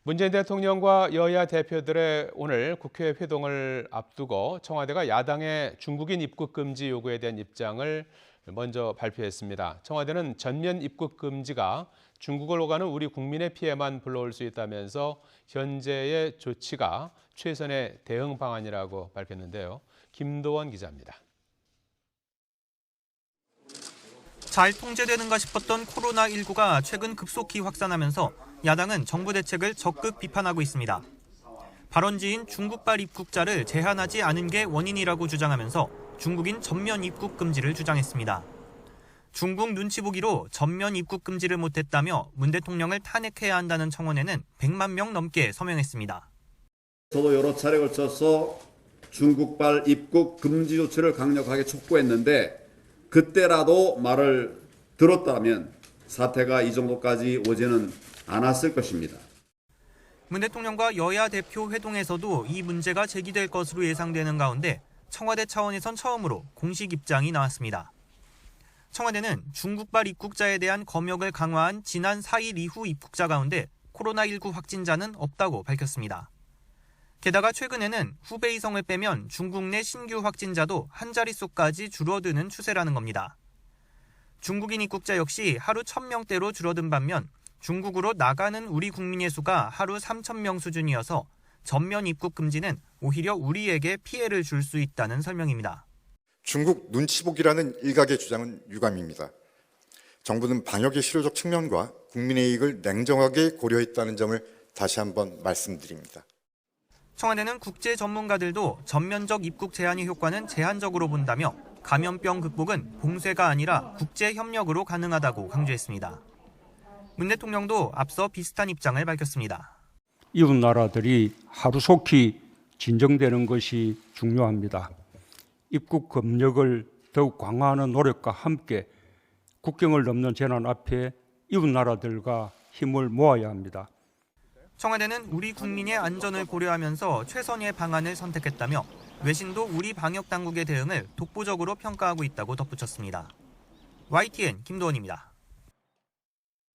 문재인 대통령과 여야 대표들의 오늘 국회 회동을 앞두고 청와대가 야당의 중국인 입국 금지 요구에 대한 입장을 먼저 발표했습니다. 청와대는 전면 입국 금지가 중국을 오가는 우리 국민의 피해만 불러올 수 있다면서 현재의 조치가 최선의 대응 방안이라고 밝혔는데요. 김도원 기자입니다. 잘 통제되는가 싶었던 코로나19가 최근 급속히 확산하면서 야당은 정부 대책을 적극 비판하고 있습니다. 발원지인 중국발 입국자를 제한하지 않은 게 원인이라고 주장하면서 중국인 전면 입국 금지를 주장했습니다. 중국 눈치 보기로 전면 입국 금지를 못했다며 문 대통령을 탄핵해야 한다는 청원에는 100만 명 넘게 서명했습니다. 저도 여러 차례 걸쳐서 중국발 입국 금지 조치를 강력하게 촉구했는데 그때라도 말을 들었다면 사태가 이 정도까지 오지는 않았을 것입니다. 문 대통령과 여야 대표 회동에서도 이 문제가 제기될 것으로 예상되는 가운데 청와대 차원에선 처음으로 공식 입장이 나왔습니다. 청와대는 중국발 입국자에 대한 검역을 강화한 지난 4일 이후 입국자 가운데 코로나19 확진자는 없다고 밝혔습니다. 게다가 최근에는 후베이성을 빼면 중국 내 신규 확진자도 한 자릿수까지 줄어드는 추세라는 겁니다. 중국인 입국자 역시 하루 1,000명대로 줄어든 반면 중국으로 나가는 우리 국민의 수가 하루 3,000명 수준이어서 전면 입국 금지는 오히려 우리에게 피해를 줄 수 있다는 설명입니다. 중국 눈치 보기라는 일각의 주장은 유감입니다. 정부는 방역의 실효적 측면과 국민의 이익을 냉정하게 고려했다는 점을 다시 한번 말씀드립니다. 청와대는 국제 전문가들도 전면적 입국 제한의 효과는 제한적으로 본다며 감염병 극복은 봉쇄가 아니라 국제 협력으로 가능하다고 강조했습니다. 문 대통령도 앞서 비슷한 입장을 밝혔습니다. 이웃 나라들이 하루속히 진정되는 것이 중요합니다. 입국 검역을 더욱 강화하는 노력과 함께 국경을 넘는 재난 앞에 이웃 나라들과 힘을 모아야 합니다. 청와대는 우리 국민의 안전을 고려하면서 최선의 방안을 선택했다며 외신도 우리 방역 당국의 대응을 독보적으로 평가하고 있다고 덧붙였습니다. YTN 김도원입니다.